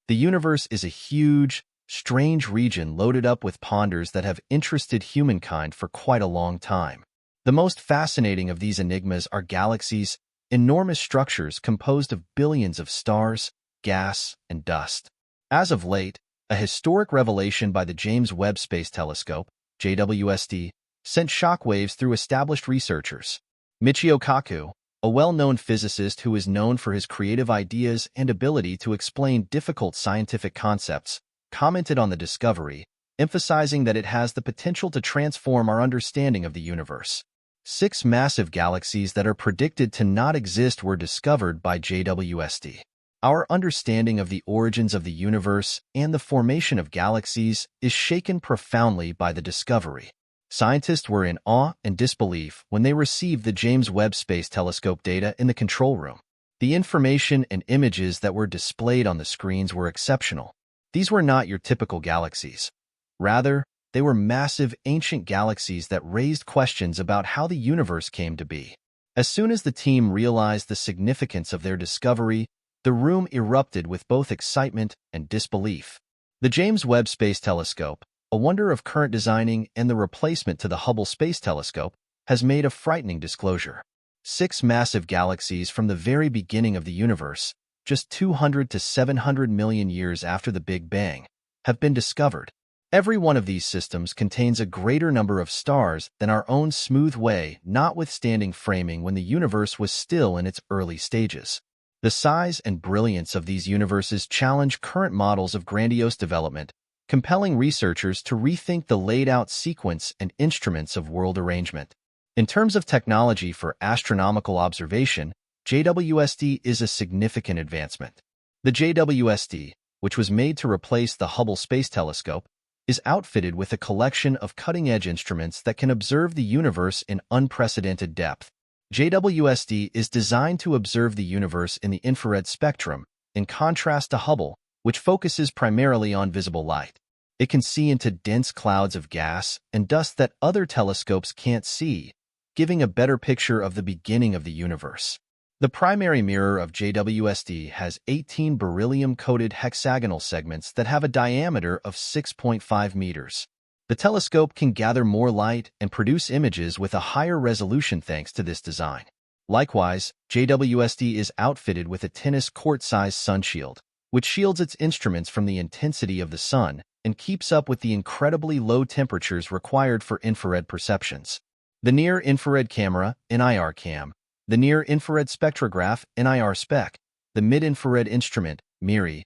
The universe is a huge, strange region loaded up with ponders that have interested humankind for quite a long time. The most fascinating of these enigmas are galaxies, enormous structures composed of billions of stars, gas, and dust. As of late, a historic revelation by the James Webb Space Telescope, JWST, sent shockwaves through established researchers. Michio Kaku, a well-known physicist who is known for his creative ideas and ability to explain difficult scientific concepts, commented on the discovery, emphasizing that it has the potential to transform our understanding of the universe. 6 massive galaxies that are predicted to not exist were discovered by JWST. Our understanding of the origins of the universe and the formation of galaxies is shaken profoundly by the discovery. Scientists were in awe and disbelief when they received the James Webb Space Telescope data in the control room. The information and images that were displayed on the screens were exceptional. These were not your typical galaxies. Rather, they were massive ancient galaxies that raised questions about how the universe came to be. As soon as the team realized the significance of their discovery, the room erupted with both excitement and disbelief. The James Webb Space Telescope, a wonder of current designing and the replacement to the Hubble Space Telescope, has made a frightening disclosure. 6 massive galaxies from the very beginning of the universe, just 200 to 700 million years after the Big Bang, have been discovered. Every one of these systems contains a greater number of stars than our own smooth way, notwithstanding framing when the universe was still in its early stages. The size and brilliance of these universes challenge current models of grandiose development, compelling researchers to rethink the laid-out sequence and instruments of world arrangement. In terms of technology for astronomical observation, JWST is a significant advancement. The JWST, which was made to replace the Hubble Space Telescope, is outfitted with a collection of cutting-edge instruments that can observe the universe in unprecedented depth. JWST is designed to observe the universe in the infrared spectrum, in contrast to Hubble, which focuses primarily on visible light. It can see into dense clouds of gas and dust that other telescopes can't see, giving a better picture of the beginning of the universe. The primary mirror of JWST has 18 beryllium-coated hexagonal segments that have a diameter of 6.5 meters. The telescope can gather more light and produce images with a higher resolution thanks to this design. Likewise, JWST is outfitted with a tennis court-sized sunshield, which shields its instruments from the intensity of the sun and keeps up with the incredibly low temperatures required for infrared perceptions. The Near-Infrared Camera, NIR-CAM, the Near-Infrared Spectrograph, NIR-SPEC, the Mid-Infrared Instrument, MIRI,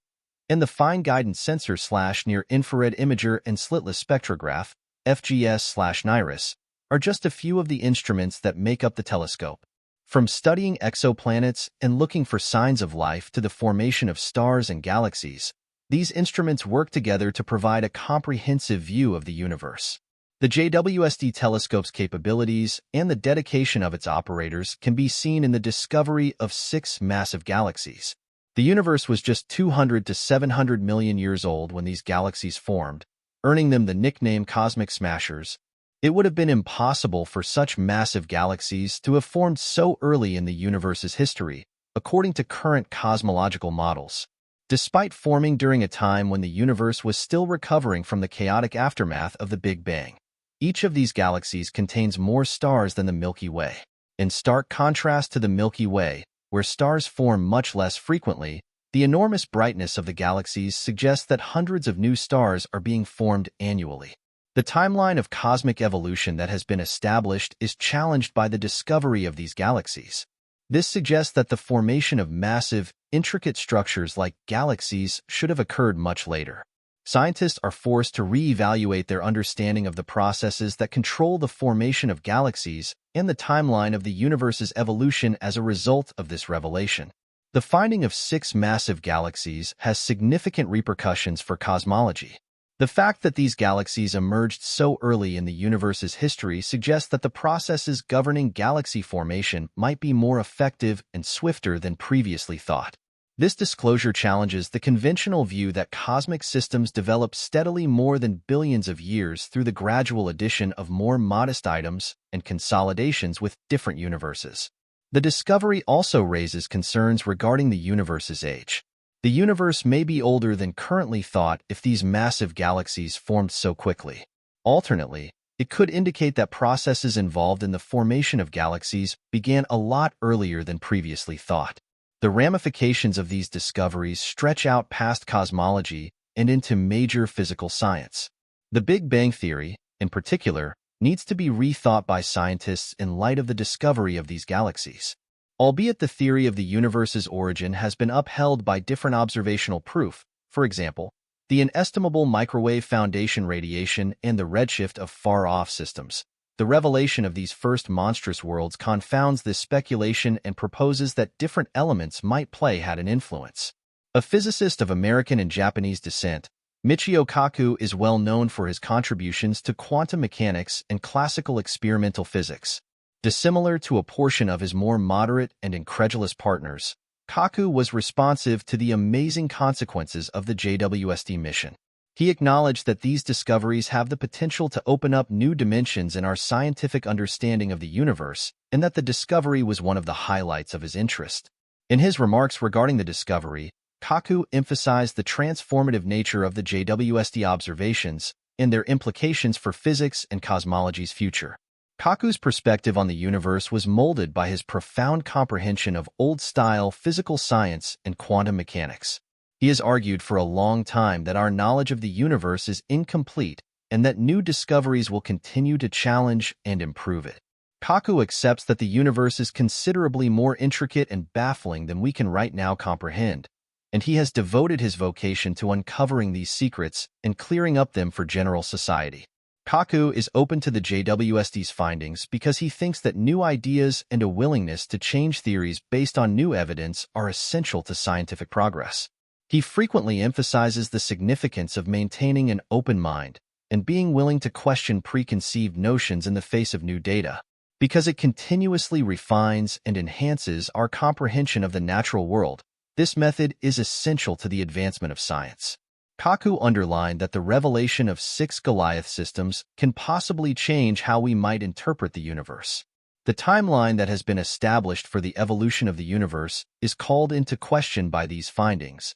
and the Fine Guidance Sensor/Near-Infrared Imager and Slitless Spectrograph, FGS/NIRIS, are just a few of the instruments that make up the telescope. From studying exoplanets and looking for signs of life to the formation of stars and galaxies, these instruments work together to provide a comprehensive view of the universe. The JWST telescope's capabilities and the dedication of its operators can be seen in the discovery of 6 massive galaxies. The universe was just 200 to 700 million years old when these galaxies formed, earning them the nickname Cosmic Smashers. It would have been impossible for such massive galaxies to have formed so early in the universe's history, according to current cosmological models. Despite forming during a time when the universe was still recovering from the chaotic aftermath of the Big Bang, each of these galaxies contains more stars than the Milky Way. In stark contrast to the Milky Way, where stars form much less frequently, the enormous brightness of the galaxies suggests that hundreds of new stars are being formed annually. The timeline of cosmic evolution that has been established is challenged by the discovery of these galaxies. This suggests that the formation of massive, intricate structures like galaxies should have occurred much later. Scientists are forced to re-evaluate their understanding of the processes that control the formation of galaxies and the timeline of the universe's evolution as a result of this revelation. The finding of 6 massive galaxies has significant repercussions for cosmology. The fact that these galaxies emerged so early in the universe's history suggests that the processes governing galaxy formation might be more effective and swifter than previously thought. This disclosure challenges the conventional view that cosmic systems develop steadily more than billions of years through the gradual addition of more modest items and consolidations with different universes. The discovery also raises concerns regarding the universe's age. The universe may be older than currently thought if these massive galaxies formed so quickly. Alternately, it could indicate that processes involved in the formation of galaxies began a lot earlier than previously thought. The ramifications of these discoveries stretch out past cosmology and into major physical science. The Big Bang Theory, in particular, needs to be rethought by scientists in light of the discovery of these galaxies. Albeit the theory of the universe's origin has been upheld by different observational proof, for example, the inestimable microwave foundation radiation and the redshift of far-off systems. The revelation of these first monstrous worlds confounds this speculation and proposes that different elements might had an influence. A physicist of American and Japanese descent, Michio Kaku is well known for his contributions to quantum mechanics and classical experimental physics. Dissimilar to a portion of his more moderate and incredulous partners, Kaku was responsive to the amazing consequences of the JWST mission. He acknowledged that these discoveries have the potential to open up new dimensions in our scientific understanding of the universe, and that the discovery was one of the highlights of his interest. In his remarks regarding the discovery, Kaku emphasized the transformative nature of the JWST observations and their implications for physics and cosmology's future. Kaku's perspective on the universe was molded by his profound comprehension of old-style physical science and quantum mechanics. He has argued for a long time that our knowledge of the universe is incomplete and that new discoveries will continue to challenge and improve it. Kaku accepts that the universe is considerably more intricate and baffling than we can right now comprehend, and he has devoted his vocation to uncovering these secrets and clearing up them for general society. Kaku is open to the JWST's findings because he thinks that new ideas and a willingness to change theories based on new evidence are essential to scientific progress. He frequently emphasizes the significance of maintaining an open mind and being willing to question preconceived notions in the face of new data, because it continuously refines and enhances our comprehension of the natural world. This method is essential to the advancement of science. Kaku underlined that the revelation of 6 Goliath systems can possibly change how we might interpret the universe. The timeline that has been established for the evolution of the universe is called into question by these findings,